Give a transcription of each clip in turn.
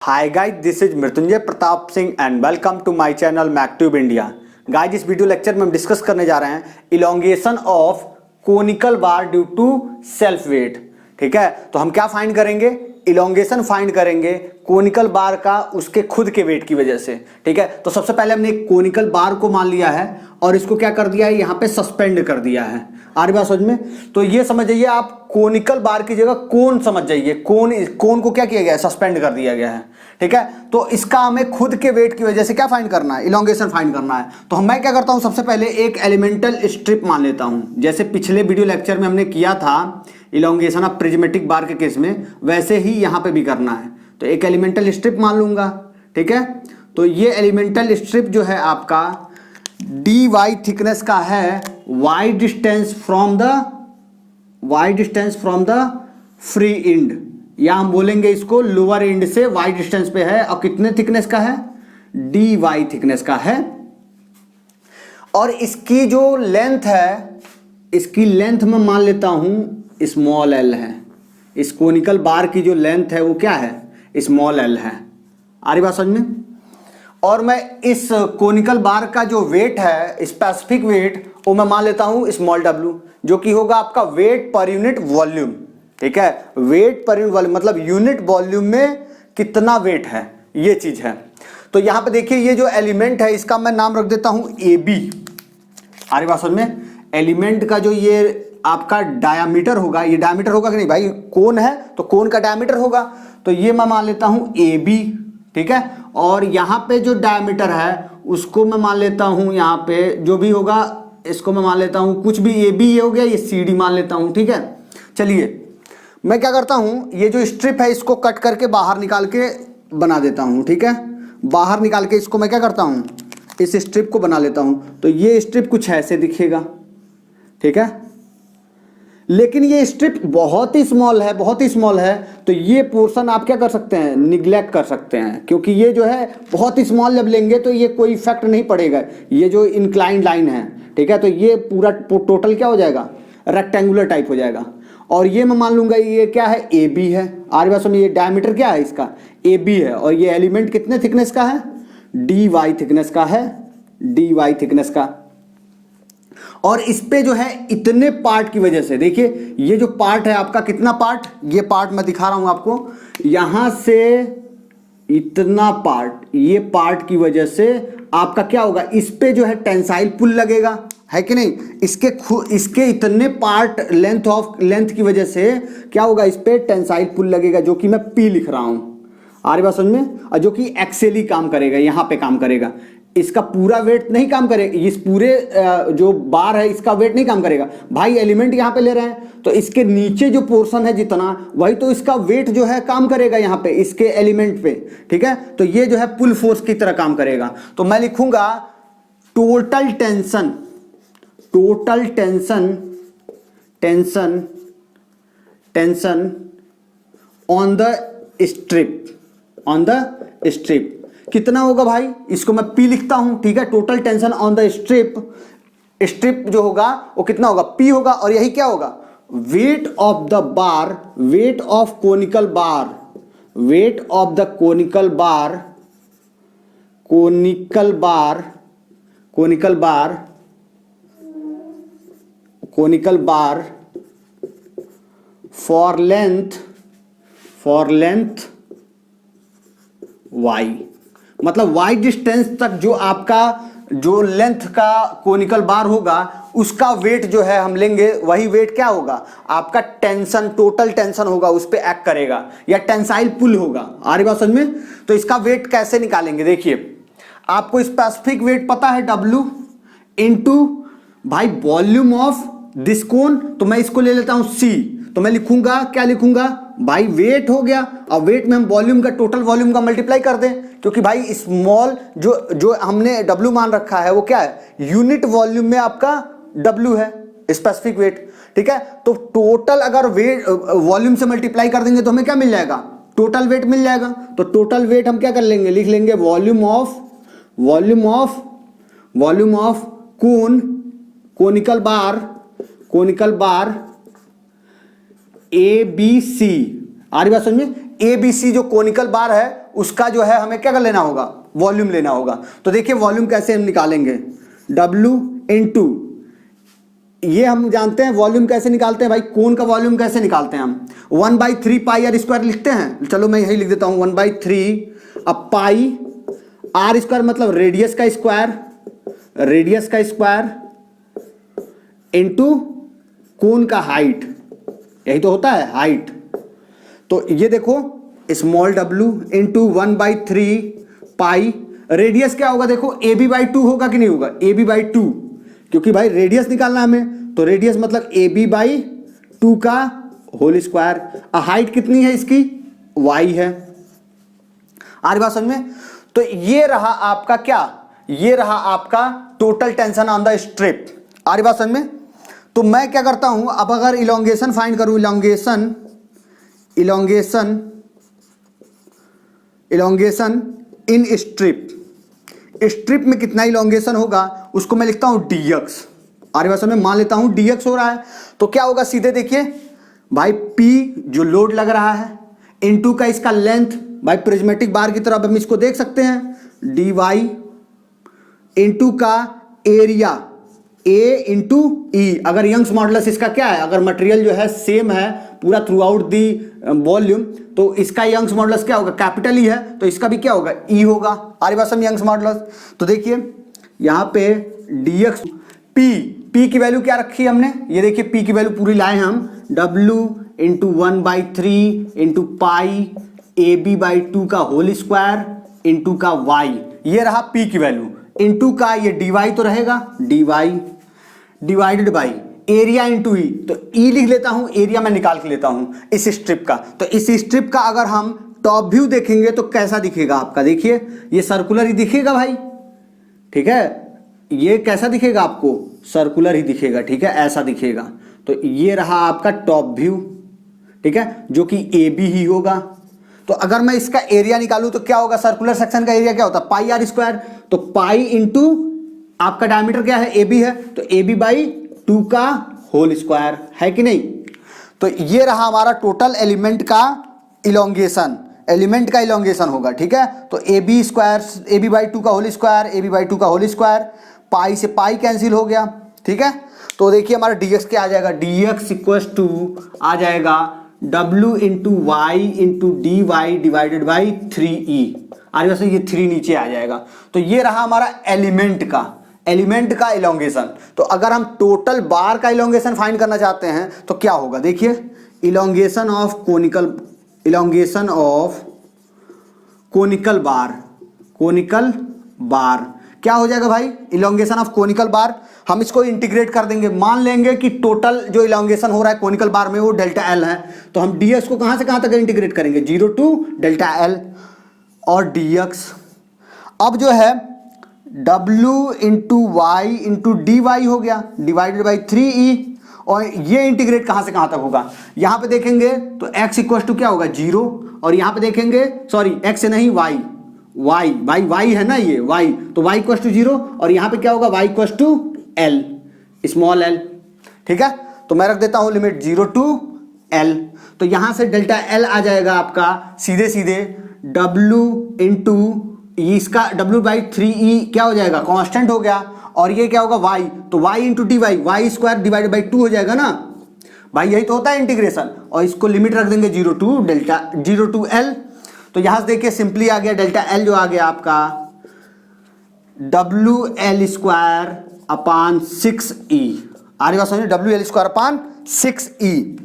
Hi guys, this is Mrityunjay Pratap Singh and welcome to my channel Mactube India. Guys, इस video lecture में हम discuss करने जा रहे हैं elongation of conical bar due to self weight. ठीक है, तो हम क्या फाइंड करेंगे? इलोंगेशन फाइंड करेंगे कोनिकल बार का उसके खुद के वेट की वजह से। ठीक है, तो सबसे पहले हमने एक कोनिकल बार को मान लिया है और इसको क्या कर दिया है, यहाँ पे सस्पेंड कर दिया है। आ रही बात समझ में? तो ये समझ जाइए आप, कोनिकल बार की जगह कोन समझ जाइए। कोन को क्या किया गया है? सस्पेंड कर दिया गया है। ठीक है, तो इसका हमें खुद के वेट की वजह से क्या फाइंड करना है? इलोंगेशन फाइंड करना है। तो मैं क्या करता हूं, सबसे पहले एक एलिमेंटल स्ट्रिप मान लेता हूं। जैसे पिछले वीडियो लेक्चर में हमने किया था इलोंगेशन ऑफ प्रिज्मेटिक बार के केस में, वैसे ही यहां पे भी करना है। तो एक एलिमेंटल स्ट्रिप मान लूंगा। ठीक है, तो ये एलिमेंटल स्ट्रिप जो है आपका dy थिकनेस का है, y distance from the free and, या हम बोलेंगे इसको लोअर एंड से y डिस्टेंस पे है। और कितने थिकनेस का है? dy थिकनेस का है। और इसकी जो लेंथ है, इसकी लेंथ में मान लेता हूं स्मॉल l है। इस कोनिकल बार की जो लेंथ है वो क्या है? स्मॉल l है। आ रही बात समझ में? और मैं इस कोनिकल बार का जो वेट है, स्पेसिफिक वेट, वो मैं मान लेता हूं स्मॉल w, जो कि होगा आपका वेट पर यूनिट वॉल्यूम। ठीक है, वेट पर यूनिट वॉल्यूम मतलब यूनिट वॉल्यूम में कितना वेट है, ये चीज है। तो यहां पे देखिए, ये जो एलिमेंट है इसका मैं नाम रख देता हूं AB। आ रही बात समझ में? एलिमेंट का जो ये आपका डायामीटर होगा, ये डायामीटर होगा कि नहीं भाई? कोन है तो कोन का डायामीटर होगा, तो ये मैं मान लेता हूं AB। ठीक है, और यहां पे जो डायमीटर है उसको मैं मान लेता हूं, यहां पे जो भी होगा इसको मैं मान लेता हूं, कुछ भी AB ये हो गया, ये CD मान लेता हूं। ठीक है, चलिए मैं क्या करता हूं, ये जो स्ट्रिप है इसको कट करके बाहर निकाल के बना देता हूं। ठीक है, बाहर निकाल के इसको मैं क्या करता हूं, इस स्ट्रिप को बना लेता हूं। तो ये स्ट्रिप कुछ ऐसे दिखेगा। ठीक है, लेकिन ये स्ट्रिप बहुत ही स्मॉल है, बहुत ही स्मॉल है। तो ये पोर्शन आप क्या कर सकते हैं? निग्लेक्ट कर सकते हैं, क्योंकि ये जो है बहुत ही स्मॉल जब लेंगे तो ये कोई इफेक्ट नहीं पड़ेगा। ये जो इंक्लाइंड लाइन है, ठीक है, तो ये पूरा टोटल क्या हो जाएगा? रेक्टेंगुलर टाइप हो जाएगा। और ये मैं मान लूंगा ये क्या है? AB है। आर बात समझिए, ये डायमीटर क्या है इसका? AB है। और ये एलिमेंट कितने थिकनेस का है? dy थिकनेस का है, dy थिकनेस का। और इस पे जो है इतने पार्ट की वजह से, देखिए ये जो पार्ट है आपका, कितना पार्ट? ये पार्ट मैं दिखा रहा हूं आपको, यहां से इतना पार्ट, ये पार्ट की वजह से आपका क्या होगा? इस पे जो है टेंसाइल पुल लगेगा, है कि नहीं? इसके इतने पार्ट लेंथ की वजह से क्या होगा? इस पे टेंसाइल पुल लगेगा, जो कि मैं P लिख रहा हूं। आ रही बात समझ में? और जो कि एक्सेली काम करेगा, यहां पे काम करेगा। इसका पूरा वेट नहीं काम करेगा, इस पूरे जो बार है इसका वेट नहीं काम करेगा भाई। एलिमेंट यहां पे ले रहे हैं तो इसके नीचे जो पोर्शन है जितना, वही तो इसका वेट जो है काम करेगा यहां पे, इसके एलिमेंट पे। ठीक है, तो ये जो है पुल फोर्स की तरह काम करेगा। तो मैं लिखूंगा total tension, total tension, tension, tension on the strip, on the strip कितना होगा भाई? इसको मैं P लिखता हूं। ठीक है, total tension on the strip, strip जो होगा वो कितना होगा? P होगा। और यही क्या होगा? Weight of the bar, weight of conical bar, weight of the conical bar, conical bar, conical bar, conical bar for length, for length y, मतलब y डिस्टेंस तक जो आपका जो लेंथ का कोनिकल बार होगा उसका वेट जो है हम लेंगे, वही वेट क्या होगा? आपका टेंशन, टोटल टेंशन होगा, उस पे एक्ट करेगा, या टेंसाइल पुल होगा। आ रही बात समझ में? तो इसका वेट कैसे निकालेंगे? देखिए, आपको स्पेसिफिक वेट पता है W इंटू भाई वॉल्यूम ऑफ दिस कोन। तो मैं इसको ले लेता हूं C। तो मैं लिखूंगा, क्या लिखूंगा भाई? वेट हो गया, और वेट में हम वॉल्यूम का, टोटल वॉल्यूम का मल्टीप्लाई कर दें, क्योंकि भाई स्मॉल जो हमने W मान रखा है वो क्या है? यूनिट वॉल्यूम में आपका W है, स्पेसिफिक वेट। ठीक है, तो टोटल अगर वेट वॉल्यूम से मल्टीप्लाई कर देंगे तो हमें क्या मिल जाएगा? टोटल वेट मिल जाएगा। तो टोटल वेट हम क्या कर लेंगे? लिख लेंगे volume of, volume of, volume of cone, conical bar, conical bar ABC। आ रही बात समझ में? ABC जो कोनिकल बार है उसका जो है हमें क्या कर लेना होगा, वॉल्यूम लेना होगा। तो देखिए वॉल्यूम कैसे हम निकालेंगे, W इंटू, ये हम जानते हैं वॉल्यूम कैसे निकालते हैं भाई, कोन का वॉल्यूम कैसे निकालते हैं हम, 1/3 पाई आर स्क्वायर लिखते हैं। चलो मैं यही लिख देता हूं 1/3 अब पाई आर स्क्वायर मतलब रेडियस का स्क्वायर, रेडियस का स्क्वायर इंटू कोन का हाइट, यही तो होता है हाइट। तो ये देखो स्मॉल w इंटू 1/3 पाई, रेडियस क्या होगा देखो AB/2 होगा कि नहीं होगा, AB/2, क्योंकि भाई रेडियस निकालना हमें, तो रेडियस मतलब AB/2 का होल स्क्वायर। हाइट कितनी है इसकी, y है। आ रही बात समझ में। तो ये रहा आपका क्या, ये रहा आपका total tension on the strip. आ रही बात समझ में। तो मैं क्या करता हूं, अब अगर इलोंगेशन फाइंड करूं, इलोंगेशन इन स्ट्रिप, स्ट्रिप में कितना इलोंगेशन होगा उसको मैं लिखता हूं dx। आ रही बात समझ में, मान लेता हूं dx हो रहा है, तो क्या होगा सीधे देखिए भाई P जो लोड लग रहा है इनटू का इसका लेंथ, भाई प्रिज्मेटिक बार की तरफ हम इसको देख सकते हैं, dy इनटू का एरिया A इंटू ई। अगर यंग्स मॉडुलस इसका क्या है, अगर मटेरियल जो है सेम है पूरा थ्रू आउट दी वॉल्यूम, तो इसका यंग्स मॉडुलस क्या होगा, कैपिटल ई है, तो इसका भी क्या होगा, ई होगा। आरी बात समझ, यंग्स मॉडुलस। तो देखिए यहाँ पे dx, p की वैल्यू क्या रखी है हमने, ये देखिए p की वैल्यू पूरी लाए हैं हम, w into 1/3 into pi AB/2 का होल स्क्वायर इंटू का y, ये रहा p की वैल्यू, इंटू का ये dy तो रहेगा, dy divided by area into E. तो ई लिख लेता हूं, एरिया मैं निकाल के लेता हूं इस स्ट्रिप का। तो इस स्ट्रिप का अगर हम टॉप व्यू देखेंगे तो कैसा दिखेगा आपका, देखिए ये सर्कुलर ही दिखेगा भाई, ठीक है, ये कैसा दिखेगा आपको, सर्कुलर ही दिखेगा, ठीक है, ऐसा दिखेगा। तो ये रहा आपका टॉप व्यू, ठीक है, जो कि ए बी ही होगा। तो अगर मैं इसका एरिया निकालूं तो क्या होगा, सर्कुलर सेक्शन का एरिया क्या होता है, पाई आर स्क्वायर। तो पाई इंटू आपका डायमीटर क्या है, ए बी है, तो AB/2 का होल स्क्वायर है कि नहीं। तो ये रहा हमारा टोटल एलिमेंट का इलोंगेशन, एलिमेंट का इलोंगेशन होगा, ठीक है। तो AB/2 का होल स्क्वायर, AB/2 का होल स्क्वायर, पाई से पाई कैंसिल हो गया, ठीक है। तो देखिए हमारा dx क्या आ जाएगा, dx इक्वल टू आ जाएगा w into Y into D Y divided by 3e। आगे वैसे ये 3 नीचे आ जाएगा। तो ये रहा हमारा एलिमेंट का इलोंगेशन। तो अगर हम टोटल बार का इलोंगेशन फाइंड करना चाहते हैं तो क्या होगा, देखिए इलोंगेशन ऑफ कोनिकल बार क्या हो जाएगा भाई, इलोंगेशन ऑफ कोनिकल बार। हम इसको इंटीग्रेट कर देंगे, मान लेंगे कि टोटल जो इलोंगेशन हो रहा है कोनिकल बार में वो डेल्टा एल है। तो हम dx को कहां से कहां तक इंटीग्रेट करेंगे, 0 टू डेल्टा एल और dx। अब जो है w into Y into D Y हो गया डिवाइडेड बाई 3e, और ये इंटीग्रेट कहां से कहां तक होगा, यहां पे देखेंगे तो x इक्वल टू क्या होगा 0, और यहां पे देखेंगे सॉरी x से नहीं y है ना ये y, तो y इक्वल टू 0, और यहां पे क्या होगा y equal to l, small l, ठीक है। तो मैं रख देता हूं लिमिट 0 टू l। तो यहां से डेल्टा l आ जाएगा आपका सीधे सीधे w इंटू इसका w/3e क्या हो जाएगा, कांस्टेंट हो गया, और ये क्या होगा y, तो y into D Y square divided by 2 हो जाएगा ना भाई, यही तो होता है इंटीग्रेशन। और इसको लिमिट रख देंगे 0 टू l। तो यहां से देखिए सिंपली आ गया डेल्टा l जो आ गया आपका WL स्क्वायर अपान 6e। आ रही बात समझिए, WL स्क्वायर अपान 6e।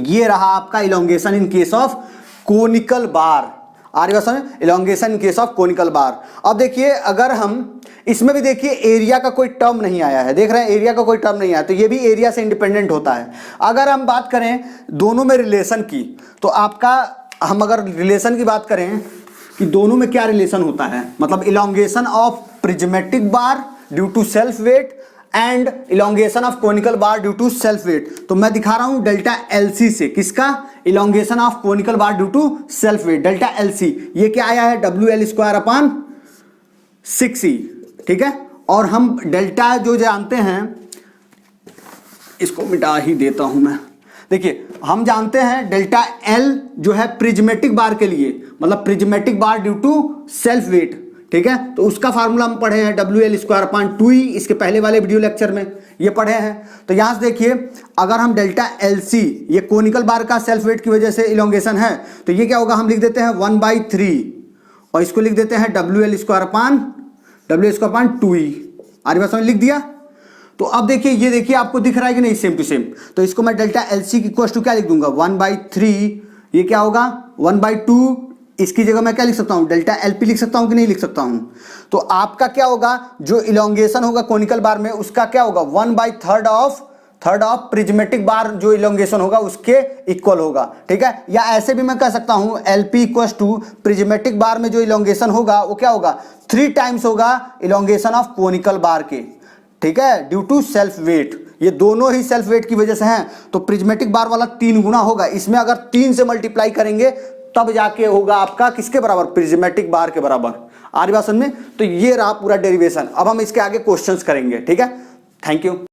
ये रहा आपका elongation in case of conical bar. आ रही बात समझ, elongation in case of conical bar. अब देखिए अगर हम इसमें भी देखिए एरिया का कोई टर्म नहीं आया है, देख रहे हैं एरिया का कोई टर्म नहीं आया, तो ये भी एरिया से इंडिपेंडेंट होता है। अगर हम बात करें दोनों में रिलेशन की, तो आपका हम अगर रिलेशन की बात करें कि दोनों में क्या रिलेशन होता है, मतलब elongation of prismatic bar due to self weight and elongation of conical bar due to self weight. तो मैं दिखा रहा हूं डेल्टा एलसी से, किसका, elongation of conical bar due to self weight, delta L C. ये क्या आया है, WL स्क्वायर अपान 6e, ठीक है। और हम डेल्टा जो जानते हैं, इसको मिटा ही देता हूं मैं, देखिए हम जानते हैं डेल्टा एल जो है प्रिज्मेटिक बार के लिए, मतलब prismatic bar due to self weight, ठीक है। तो उसका फार्मूला हम पढ़े हैं WL²/2E, इसके पहले वाले वीडियो लेक्चर में ये पढ़े हैं। तो यहां से देखिए अगर हम डेल्टा LC, ये कोनिकल बार का सेल्फ वेट की वजह से इलोंगेशन है, तो ये क्या होगा, हम लिख देते हैं 1/3 और इसको लिख देते हैं WL²/2E। आरी बात समझ, लिख दिया। तो अब देखिए, ये देखिए आपको दिख रहा है कि नहीं, सेम टू सेम। तो इसको मैं डेल्टा LC की इक्वल टू क्या लिख दूंगा, 1/3, ये क्या होगा 1/2, इसकी जगह मैं क्या लिख सकता हूं, डेल्टा LP लिख सकता हूं कि नहीं लिख सकता हूं। तो आपका क्या होगा, जो इलोंगेशन होगा कोनिकल बार में उसका क्या होगा, 1/3 ऑफ प्रिज्मेटिक बार जो इलोंगेशन होगा उसके इक्वल होगा, ठीक है। या ऐसे भी मैं कह सकता हूं LP इक्वल टू प्रिज्मेटिक बार में जो इलोंगेशन होगा वो क्या होगा, 3 टाइम्स होगा इलोंगेशन ऑफ कोनिकल बार के, ठीक है, ड्यू टू सेल्फ वेट। ये दोनों ही सेल्फ वेट की वजह से हैं, तो प्रिज्मेटिक बार वाला 3 गुना होगा, इसमें अगर 3 से मल्टीप्लाई करेंगे तब जाके होगा आपका किसके बराबर, प्रिज्मेटिक बार के बराबर। आ रही बात समझ में। तो ये रहा पूरा डेरिवेशन। अब हम इसके आगे क्वेश्चंस करेंगे, ठीक है। Thank you.